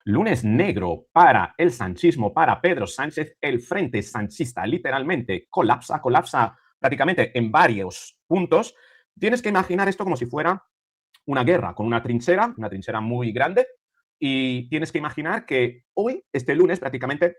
Lunes negro para el sanchismo, para Pedro Sánchez. El frente sanchista literalmente colapsa prácticamente en varios puntos. Tienes que imaginar esto como si fuera una guerra con una trinchera muy grande, y tienes que imaginar que hoy, este lunes, prácticamente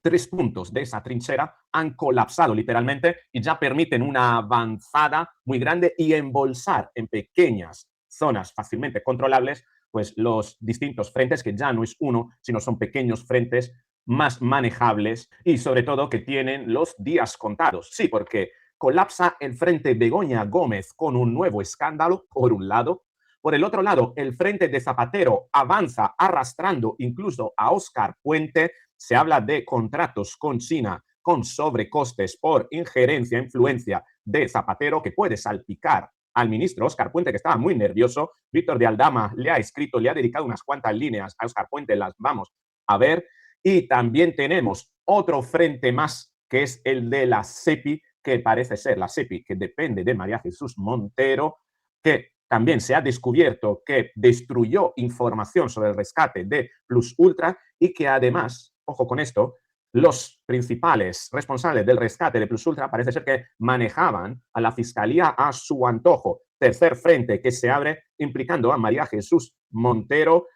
3 puntos de esa trinchera han colapsado literalmente y ya permiten una avanzada muy grande y embolsar en pequeñas zonas fácilmente controlables pues los distintos frentes, que ya no es uno, sino son pequeños frentes más manejables y sobre todo que tienen los días contados. Sí, porque colapsa el frente Begoña Gómez con un nuevo escándalo, por un lado. Por el otro lado, el frente de Zapatero avanza arrastrando incluso a Óscar Puente. Se habla de contratos con China con sobrecostes por injerencia, influencia de Zapatero, que puede salpicar al ministro Óscar Puente, que estaba muy nervioso. Víctor de Aldama le ha escrito, le ha dedicado unas cuantas líneas a Óscar Puente, las vamos a ver. Y también tenemos otro frente más, que es el de la SEPI, que parece ser la SEPI, que depende de María Jesús Montero, que también se ha descubierto que destruyó información sobre el rescate de Plus Ultra y que además, ojo con esto, los principales responsables del rescate de Plus Ultra parece ser que manejaban a la Fiscalía a su antojo. Tercer frente que se abre implicando a María Jesús Montero,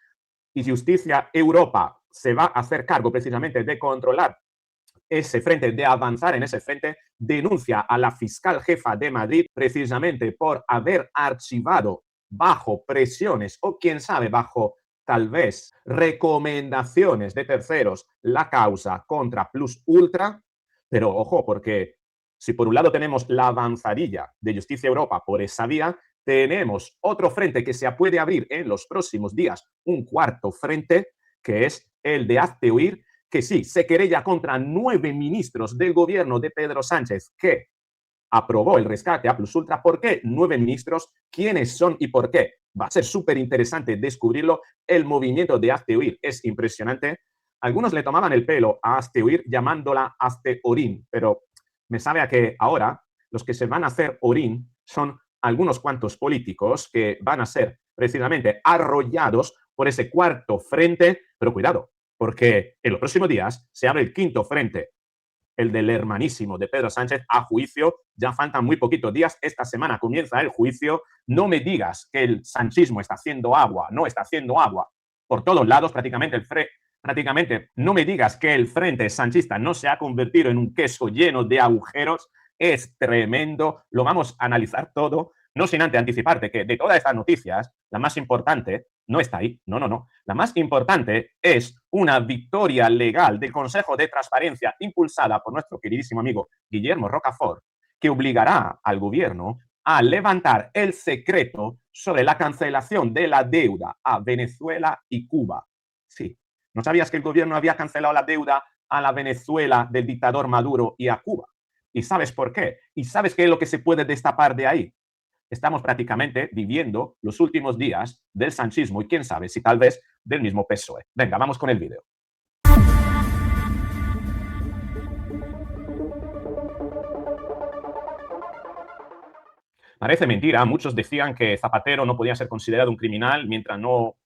y Justicia Europa se va a hacer cargo precisamente de controlar ese frente, de avanzar en ese frente. Denuncia a la fiscal jefa de Madrid precisamente por haber archivado bajo presiones o quién sabe bajo tal vez recomendaciones de terceros la causa contra Plus Ultra. Pero ojo, porque si por un lado tenemos la avanzadilla de Justicia Europa por esa vía, tenemos otro frente que se puede abrir en los próximos días, un cuarto frente, que es el de Hazte Oír, que sí, se querella contra 9 ministros del gobierno de Pedro Sánchez que aprobó el rescate a Plus Ultra. ¿Por qué 9 ministros? ¿Quiénes son y por qué? Va a ser súper interesante descubrirlo. El movimiento de Hazte Oír es impresionante. Algunos le tomaban el pelo a Hazte Oír llamándola Hazte Orín, pero me sabe a que ahora los que se van a hacer Orín son algunos cuantos políticos que van a ser precisamente arrollados por ese cuarto frente. Pero cuidado, porque en los próximos días se abre el quinto frente, el del hermanísimo de Pedro Sánchez, a juicio. Ya faltan muy poquitos días. Esta semana comienza el juicio. No me digas que el sanchismo está haciendo agua. No está haciendo agua por todos lados. Prácticamente no me digas que el frente sanchista no se ha convertido en un queso lleno de agujeros. Es tremendo. Lo vamos a analizar todo. No sin antes anticiparte que de todas estas noticias, la más importante no está ahí. No. La más importante es una victoria legal del Consejo de Transparencia impulsada por nuestro queridísimo amigo Guillermo Rocafort, que obligará al gobierno a levantar el secreto sobre la cancelación de la deuda a Venezuela y Cuba. Sí, ¿no sabías que el gobierno había cancelado la deuda a la Venezuela del dictador Maduro y a Cuba? ¿Y sabes por qué? ¿Y sabes qué es lo que se puede destapar de ahí? Estamos prácticamente viviendo los últimos días del sanchismo y quién sabe si tal vez del mismo PSOE. Venga, vamos con el vídeo. Parece mentira. Muchos decían que Zapatero no podía ser considerado un criminal mientras no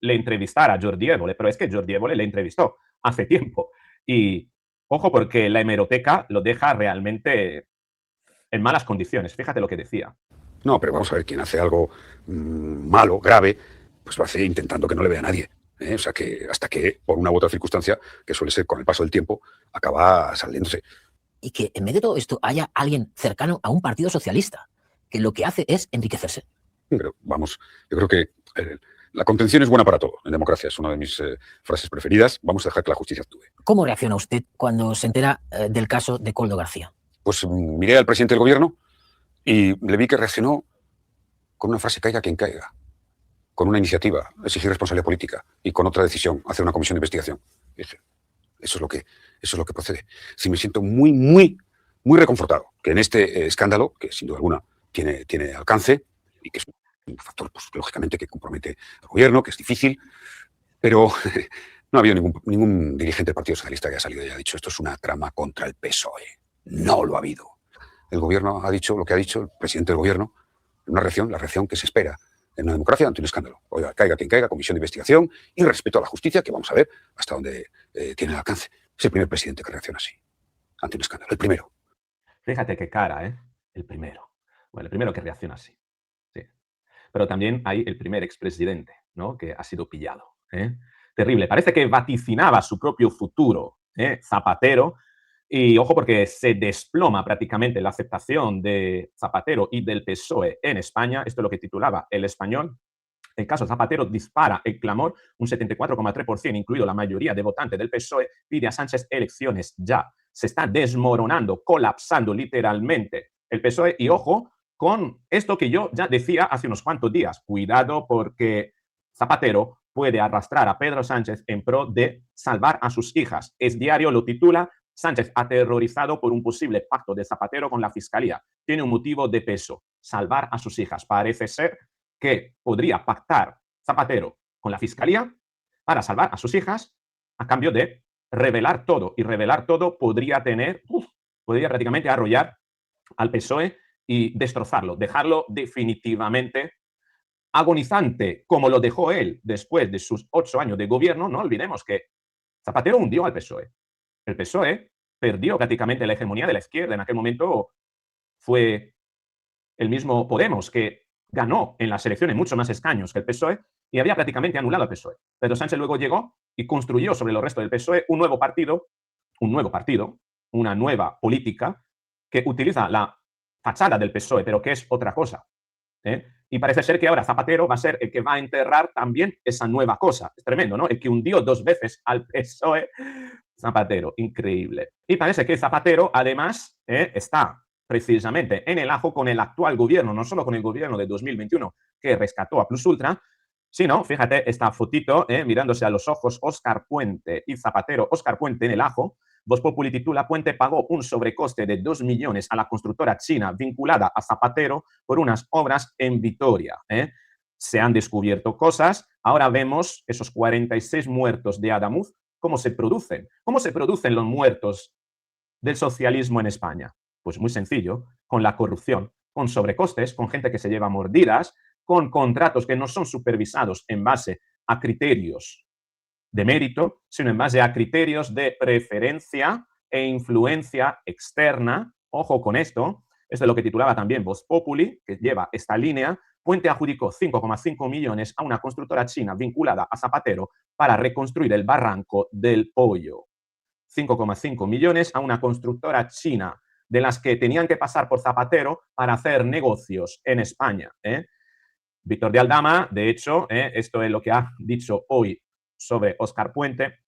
le entrevistara a Jordi Évole, pero es que Jordi Évole le entrevistó hace tiempo. Y ojo, porque la hemeroteca lo deja realmente en malas condiciones. Fíjate lo que decía. No, pero vamos a ver, quien hace algo malo, grave, pues lo hace intentando que no le vea a nadie. O sea, que hasta que, por una u otra circunstancia, que suele ser con el paso del tiempo, acaba saliéndose. Y que en medio de todo esto haya alguien cercano a un partido socialista, que lo que hace es enriquecerse. Pero vamos, yo creo que la contención es buena para todo. En democracia es una de mis frases preferidas. Vamos a dejar que la justicia actúe. ¿Cómo reacciona usted cuando se entera del caso de Koldo García? Pues miré al presidente del gobierno y le vi que reaccionó con una frase: caiga quien caiga, con una iniciativa, exigir responsabilidad política, y con otra decisión, hacer una comisión de investigación. Y dije, eso es lo que procede. Sí, me siento muy reconfortado que en este escándalo, que sin duda alguna tiene alcance y que es un factor, pues, lógicamente, que compromete al gobierno, que es difícil, pero no ha habido ningún dirigente del Partido Socialista que haya salido y haya dicho esto es una trama contra el PSOE. No lo ha habido. El gobierno ha dicho lo que ha dicho, el presidente del gobierno, una reacción, la reacción que se espera en una democracia ante un escándalo. Oiga, caiga quien caiga, comisión de investigación y respeto a la justicia, que vamos a ver hasta dónde tiene el alcance. Es el primer presidente que reacciona así, ante un escándalo. El primero. Fíjate qué cara, ¿eh? El primero. Bueno, el primero que reacciona así. Sí. Pero también hay el primer expresidente, ¿no? Que ha sido pillado. Terrible. Parece que vaticinaba su propio futuro, Zapatero. Y ojo, porque se desploma prácticamente la aceptación de Zapatero y del PSOE en España. Esto es lo que titulaba El Español. El caso Zapatero dispara el clamor, un 74,3%, incluido la mayoría de votantes del PSOE, pide a Sánchez elecciones ya. Se está desmoronando, colapsando literalmente el PSOE. Y ojo con esto que yo ya decía hace unos cuantos días. Cuidado porque Zapatero puede arrastrar a Pedro Sánchez en pro de salvar a sus hijas. Es Diario lo titula: Sánchez aterrorizado por un posible pacto de Zapatero con la Fiscalía. Tiene un motivo de peso: salvar a sus hijas. Parece ser que podría pactar Zapatero con la Fiscalía para salvar a sus hijas a cambio de revelar todo. Y revelar todo podría podría prácticamente arrollar al PSOE y destrozarlo, dejarlo definitivamente agonizante, como lo dejó él después de sus 8 años de gobierno. No olvidemos que Zapatero hundió al PSOE. El PSOE perdió prácticamente la hegemonía de la izquierda. En aquel momento fue el mismo Podemos que ganó en las elecciones mucho más escaños que el PSOE y había prácticamente anulado al PSOE. Pedro Sánchez luego llegó y construyó sobre los restos del PSOE un nuevo partido, una nueva política que utiliza la fachada del PSOE, pero que es otra cosa. Y parece ser que ahora Zapatero va a ser el que va a enterrar también esa nueva cosa. Es tremendo, ¿no? El que hundió 2 veces al PSOE, Zapatero, increíble. Y parece que Zapatero, además, está precisamente en el ajo con el actual gobierno, no solo con el gobierno de 2021 que rescató a Plus Ultra, sino, fíjate, esta fotito, mirándose a los ojos, Óscar Puente y Zapatero. Óscar Puente en el ajo. Voz Populi titula: Puente pagó un sobrecoste de 2 millones a la constructora china vinculada a Zapatero por unas obras en Vitoria. Se han descubierto cosas. Ahora vemos esos 46 muertos de Adamuz. ¿Cómo se producen? ¿Cómo se producen los muertos del socialismo en España? Pues muy sencillo, con la corrupción, con sobrecostes, con gente que se lleva mordidas, con contratos que no son supervisados en base a criterios de mérito, sino en base a criterios de preferencia e influencia externa. Ojo con esto. Esto es lo que titulaba también Voz Populi, que lleva esta línea. Puente adjudicó 5,5 millones a una constructora china vinculada a Zapatero para reconstruir el Barranco del Pollo. 5,5 millones a una constructora china, de las que tenían que pasar por Zapatero para hacer negocios en España. Víctor de Aldama, de hecho, esto es lo que ha dicho hoy sobre Óscar Puente,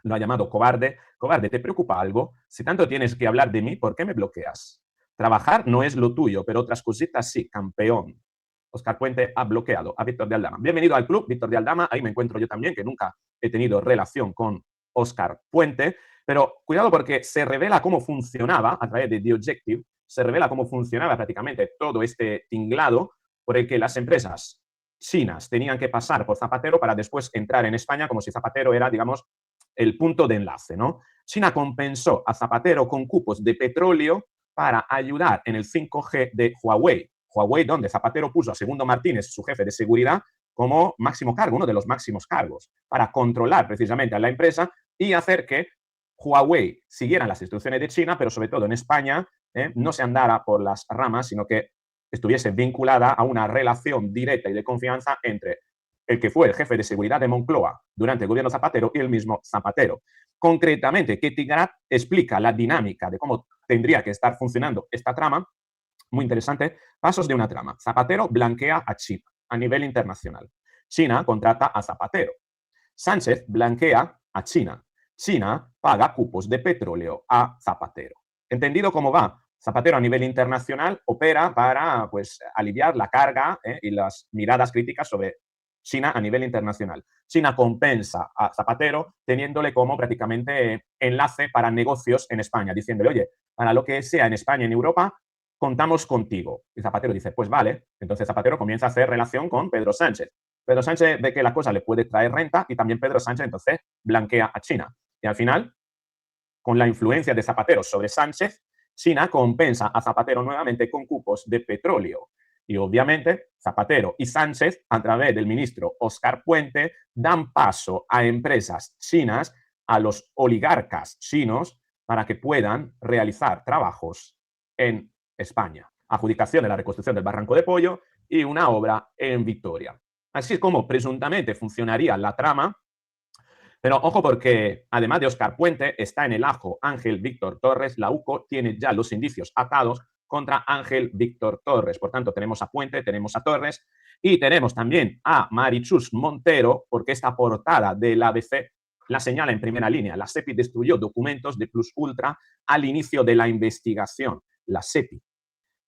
lo ha llamado cobarde. Cobarde, ¿te preocupa algo? Si tanto tienes que hablar de mí, ¿por qué me bloqueas? Trabajar no es lo tuyo, pero otras cositas sí, campeón. Óscar Puente ha bloqueado a Víctor de Aldama. Bienvenido al club, Víctor de Aldama. Ahí me encuentro yo también, que nunca he tenido relación con Óscar Puente. Pero cuidado porque se revela cómo funcionaba a través de The Objective, se revela cómo funcionaba prácticamente todo este tinglado por el que las empresas chinas tenían que pasar por Zapatero para después entrar en España, como si Zapatero era, digamos, el punto de enlace, ¿no? China compensó a Zapatero con cupos de petróleo para ayudar en el 5G de Huawei. Huawei, donde Zapatero puso a Segundo Martínez, su jefe de seguridad, como máximo cargo, uno de los máximos cargos, para controlar precisamente a la empresa y hacer que Huawei siguiera las instrucciones de China, pero sobre todo en España no se andara por las ramas, sino que estuviese vinculada a una relación directa y de confianza entre el que fue el jefe de seguridad de Moncloa durante el gobierno Zapatero y el mismo Zapatero. Concretamente, Ketty Graf explica la dinámica de cómo tendría que estar funcionando esta trama. Muy interesante. Pasos de una trama. Zapatero blanquea a China a nivel internacional. China contrata a Zapatero. Sánchez blanquea a China. China paga cupos de petróleo a Zapatero. ¿Entendido cómo va? Zapatero a nivel internacional opera para aliviar la carga y las miradas críticas sobre China a nivel internacional. China compensa a Zapatero teniéndole como prácticamente enlace para negocios en España, diciéndole: oye, para lo que sea en España y en Europa, contamos contigo. Y Zapatero dice: pues vale. Entonces Zapatero comienza a hacer relación con Pedro Sánchez. Pedro Sánchez ve que la cosa le puede traer renta y también Pedro Sánchez entonces blanquea a China. Y al final, con la influencia de Zapatero sobre Sánchez, China compensa a Zapatero nuevamente con cupos de petróleo. Y obviamente Zapatero y Sánchez, a través del ministro Óscar Puente, dan paso a empresas chinas, a los oligarcas chinos, para que puedan realizar trabajos en España. Adjudicación de la reconstrucción del Barranco de Pollo y una obra en Vitoria. Así es como presuntamente funcionaría la trama. Pero ojo, porque además de Óscar Puente, está en el ajo Ángel Víctor Torres. La UCO tiene ya los indicios atados contra Ángel Víctor Torres. Por tanto, tenemos a Puente, tenemos a Torres y tenemos también a Marichus Montero, porque esta portada del ABC la señala en primera línea. La SEPI destruyó documentos de Plus Ultra al inicio de la investigación. La SEPI,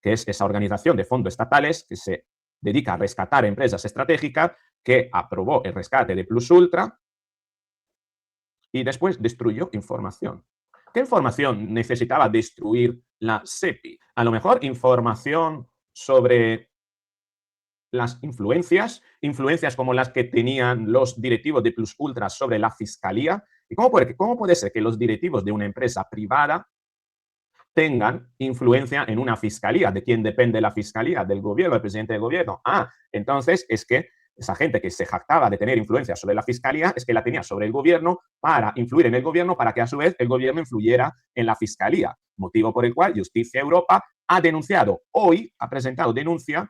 que es esa organización de fondos estatales que se dedica a rescatar empresas estratégicas, que aprobó el rescate de Plus Ultra y después destruyó información. ¿Qué información necesitaba destruir la SEPI? A lo mejor información sobre las influencias como las que tenían los directivos de Plus Ultra sobre la fiscalía. ¿Y cómo puede ser que los directivos de una empresa privada tengan influencia en una fiscalía? ¿De quién depende la fiscalía? ¿Del gobierno, del presidente del gobierno? Entonces es que esa gente que se jactaba de tener influencia sobre la fiscalía es que la tenía sobre el gobierno para influir en el gobierno, para que a su vez el gobierno influyera en la fiscalía. Motivo por el cual Justicia Europa ha denunciado hoy, ha presentado denuncia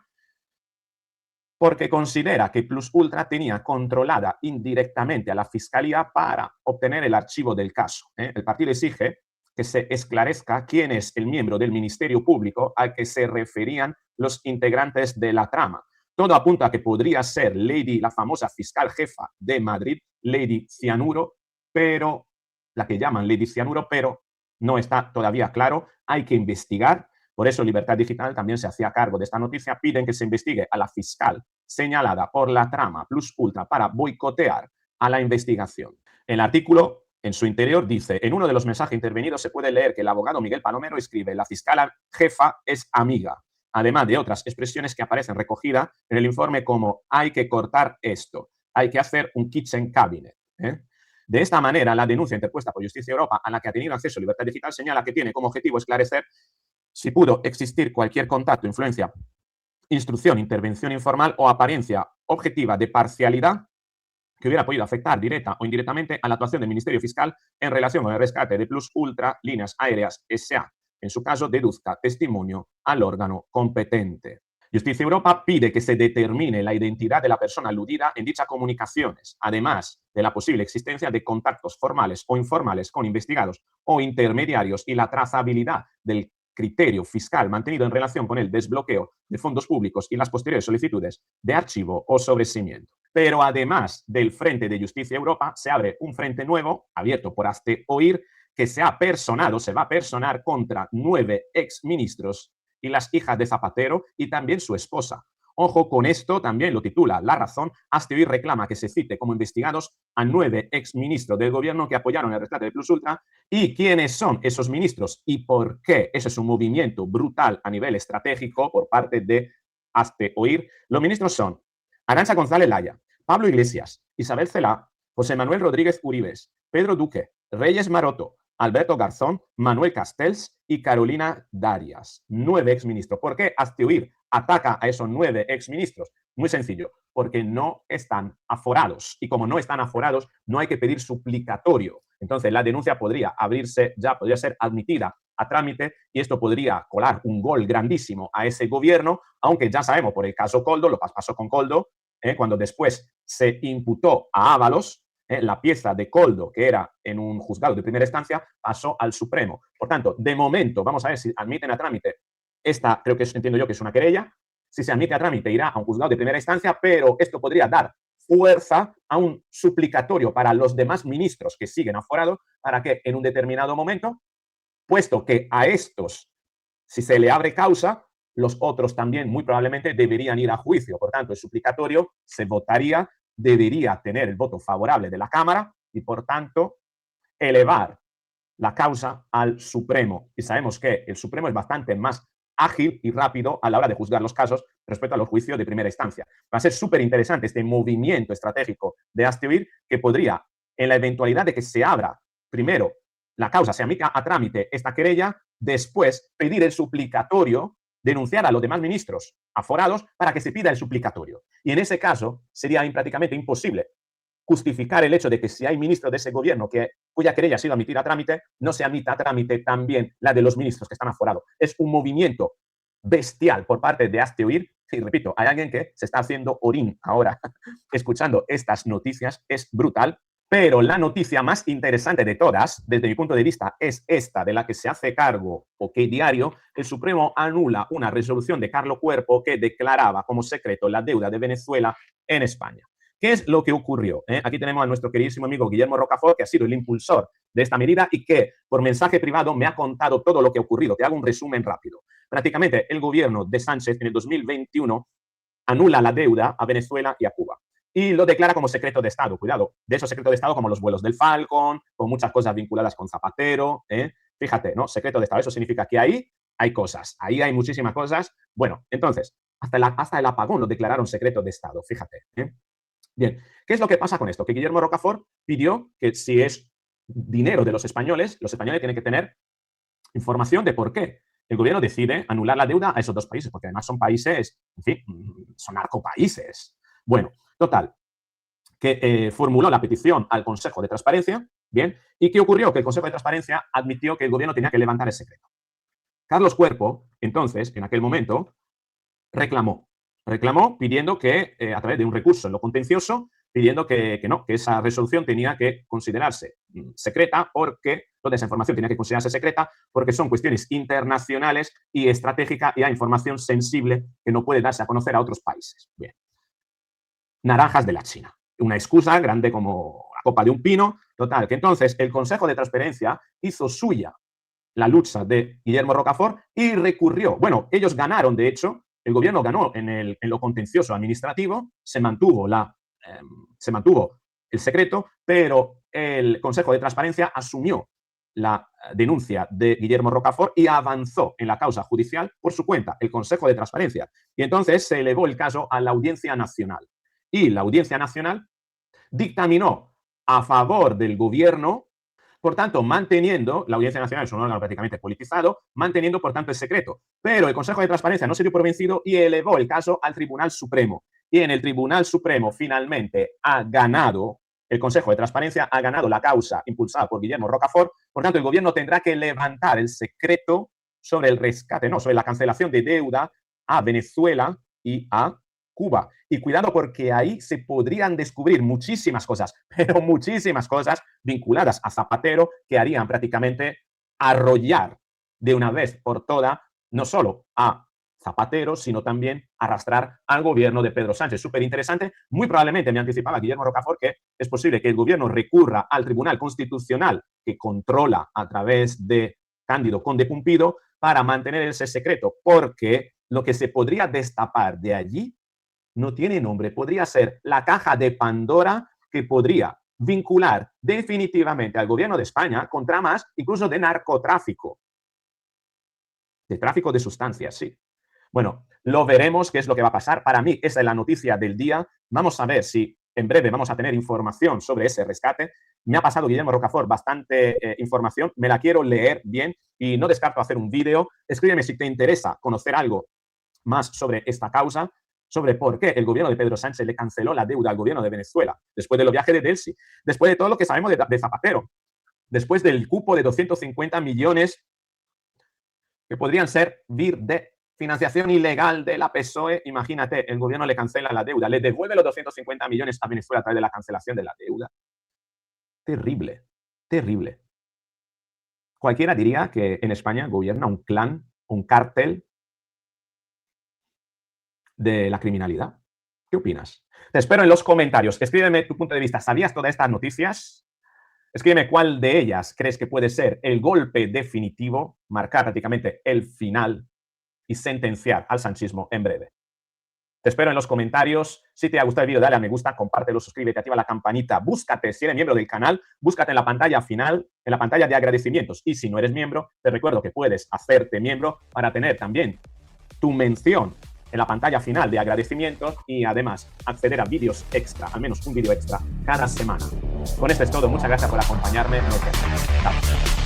porque considera que Plus Ultra tenía controlada indirectamente a la fiscalía para obtener el archivo del caso. El partido exige que se esclarezca quién es el miembro del Ministerio Público al que se referían los integrantes de la trama. Todo apunta a que podría ser Lady, la famosa fiscal jefa de Madrid, Lady Cianuro, pero la que llaman Lady Cianuro, pero no está todavía claro. Hay que investigar. Por eso Libertad Digital también se hacía cargo de esta noticia. Piden que se investigue a la fiscal señalada por la trama Plus Ultra para boicotear a la investigación. El artículo en su interior dice: en uno de los mensajes intervenidos se puede leer que el abogado Miguel Palomero escribe: la fiscal jefa es amiga, además de otras expresiones que aparecen recogidas en el informe como hay que cortar esto, hay que hacer un kitchen cabinet. De esta manera, la denuncia interpuesta por Justicia Europa, a la que ha tenido acceso Libertad Digital, señala que tiene como objetivo esclarecer si pudo existir cualquier contacto, influencia, instrucción, intervención informal o apariencia objetiva de parcialidad que hubiera podido afectar directa o indirectamente a la actuación del Ministerio Fiscal en relación con el rescate de Plus Ultra Líneas Aéreas S.A. En su caso, deduzca testimonio al órgano competente. Justicia Europa pide que se determine la identidad de la persona aludida en dichas comunicaciones, además de la posible existencia de contactos formales o informales con investigados o intermediarios y la trazabilidad del criterio fiscal mantenido en relación con el desbloqueo de fondos públicos y las posteriores solicitudes de archivo o sobreseimiento. Pero además del Frente de Justicia Europa, se abre un frente nuevo, abierto por Hazte Oír, que se va a personar contra 9 exministros y las hijas de Zapatero y también su esposa. Ojo con esto, también lo titula La Razón. Hazte Oír reclama que se cite como investigados a 9 exministros del gobierno que apoyaron el rescate de Plus Ultra. ¿Y quiénes son esos ministros y por qué? Ese es un movimiento brutal a nivel estratégico por parte de Hazte Oír. Los ministros son Arantxa González Laya, Pablo Iglesias, Isabel Celaá, José Manuel Rodríguez Uribes, Pedro Duque, Reyes Maroto, Alberto Garzón, Manuel Castells y Carolina Darias. 9 exministros. ¿Por qué Hazte Oír ataca a esos 9 exministros? Muy sencillo, porque no están aforados. Y como no están aforados, no hay que pedir suplicatorio. Entonces, la denuncia podría abrirse ya, podría ser admitida a trámite y esto podría colar un gol grandísimo a ese gobierno, aunque ya sabemos por el caso Koldo, lo que pasó con Koldo, cuando después se imputó a Ábalos, la pieza de Koldo, que era en un juzgado de primera instancia, pasó al Supremo. Por tanto, de momento, vamos a ver si admiten a trámite esta, creo que entiendo yo que es una querella. Si se admite a trámite, irá a un juzgado de primera instancia, pero esto podría dar fuerza a un suplicatorio para los demás ministros que siguen aforados para que en un determinado momento, puesto que a estos, si se le abre causa, los otros también muy probablemente deberían ir a juicio. Por tanto, el suplicatorio se votaría, debería tener el voto favorable de la Cámara y, por tanto, elevar la causa al Supremo. Y sabemos que el Supremo es bastante más ágil y rápido a la hora de juzgar los casos respecto a los juicios de primera instancia. Va a ser súper interesante este movimiento estratégico de Hazte Oír, que podría, en la eventualidad de que se abra primero la causa, se admita a trámite esta querella, después pedir el suplicatorio denunciar a los demás ministros aforados para que se pida el suplicatorio. Y en ese caso sería prácticamente imposible justificar el hecho de que si hay ministros de ese gobierno cuya querella ha sido admitida a trámite, no se admita a trámite también la de los ministros que están aforados. Es un movimiento bestial por parte de Hazte Oír. Y repito, hay alguien que se está haciendo orín ahora escuchando estas noticias, es brutal. Pero la noticia más interesante de todas, desde mi punto de vista, es esta, de la que se hace cargo OK Diario. El Supremo anula una resolución de Carlos Cuerpo que declaraba como secreto la deuda de Venezuela en España. ¿Qué es lo que ocurrió? Aquí tenemos a nuestro queridísimo amigo Guillermo Rocafort, que ha sido el impulsor de esta medida y que por mensaje privado me ha contado todo lo que ha ocurrido. Te hago un resumen rápido. Prácticamente el gobierno de Sánchez en el 2021 anula la deuda a Venezuela y a Cuba. Y lo declara como secreto de Estado. Cuidado, de esos secretos de Estado como los vuelos del Falcon, con muchas cosas vinculadas con Zapatero. Fíjate, ¿no? Secreto de Estado. Eso significa que ahí hay cosas. Ahí hay muchísimas cosas. Bueno, entonces, hasta el apagón lo declararon secreto de Estado. Fíjate. Bien, ¿qué es lo que pasa con esto? Que Guillermo Rocafort pidió que si es dinero de los españoles tienen que tener información de por qué el gobierno decide anular la deuda a esos dos países, porque además son países, en fin, son narcopaíses. Bueno, total, que formuló la petición al Consejo de Transparencia, bien, ¿y qué ocurrió? Que el Consejo de Transparencia admitió que el gobierno tenía que levantar el secreto. Carlos Cuerpo, entonces, en aquel momento, reclamó pidiendo que, a través de un recurso en lo contencioso, pidiendo que esa resolución tenía que considerarse secreta porque toda esa información tenía que considerarse secreta porque son cuestiones internacionales y estratégicas y hay información sensible que no puede darse a conocer a otros países. Bien. Naranjas de la China. Una excusa grande como la copa de un pino. Total, que entonces el Consejo de Transparencia hizo suya la lucha de Guillermo Rocafort y recurrió. Bueno, ellos ganaron, de hecho, el gobierno ganó en lo contencioso administrativo, se mantuvo el secreto, pero el Consejo de Transparencia asumió la denuncia de Guillermo Rocafort y avanzó en la causa judicial por su cuenta, el Consejo de Transparencia. Y entonces se elevó el caso a la Audiencia Nacional. Y la Audiencia Nacional dictaminó a favor del gobierno, por tanto, manteniendo, la Audiencia Nacional es un órgano prácticamente politizado, manteniendo, por tanto, el secreto. Pero el Consejo de Transparencia no se dio por vencido y elevó el caso al Tribunal Supremo. Y en el Tribunal Supremo finalmente ha ganado, el Consejo de Transparencia ha ganado la causa impulsada por Guillermo Rocafort. Por tanto, el gobierno tendrá que levantar el secreto sobre el rescate, sobre la cancelación de deuda a Venezuela y a Cuba. Y cuidado porque ahí se podrían descubrir muchísimas cosas, pero muchísimas cosas vinculadas a Zapatero que harían prácticamente arrollar de una vez por todas no solo a Zapatero, sino también arrastrar al gobierno de Pedro Sánchez. Súper interesante. Muy probablemente me anticipaba Guillermo Rocafort que es posible que el gobierno recurra al Tribunal Constitucional que controla a través de Cándido Conde Pumpido para mantener ese secreto, porque lo que se podría destapar de allí no tiene nombre. Podría ser la caja de Pandora que podría vincular definitivamente al gobierno de España con tramas incluso de narcotráfico, de tráfico de sustancias, sí. Bueno, lo veremos qué es lo que va a pasar. Para mí, esa es la noticia del día. Vamos a ver si en breve vamos a tener información sobre ese rescate. Me ha pasado Guillermo Rocafort bastante información. Me la quiero leer bien y no descarto hacer un vídeo. Escríbeme si te interesa conocer algo más sobre esta causa, sobre por qué el gobierno de Pedro Sánchez le canceló la deuda al gobierno de Venezuela, después de los viajes de Delcy, después de todo lo que sabemos de Zapatero, después del cupo de 250 millones que podrían servir de financiación ilegal de la PSOE. Imagínate, el gobierno le cancela la deuda, le devuelve los 250 millones a Venezuela a través de la cancelación de la deuda. Terrible, terrible. Cualquiera diría que en España gobierna un clan, un cártel de la criminalidad. ¿Qué opinas? Te espero en los comentarios. Escríbeme tu punto de vista. ¿Sabías todas estas noticias? Escríbeme cuál de ellas crees que puede ser el golpe definitivo, marcar prácticamente el final y sentenciar al sanchismo en breve. Te espero en los comentarios. Si te ha gustado el vídeo, dale a me gusta, compártelo, suscríbete, activa la campanita. Búscate, si eres miembro del canal, búscate en la pantalla final, en la pantalla de agradecimientos. Y si no eres miembro, te recuerdo que puedes hacerte miembro para tener también tu mención en la pantalla final de agradecimientos y además acceder a vídeos extra, al menos un vídeo extra cada semana. Con esto es todo. Muchas gracias por acompañarme. Nos vemos. Chao.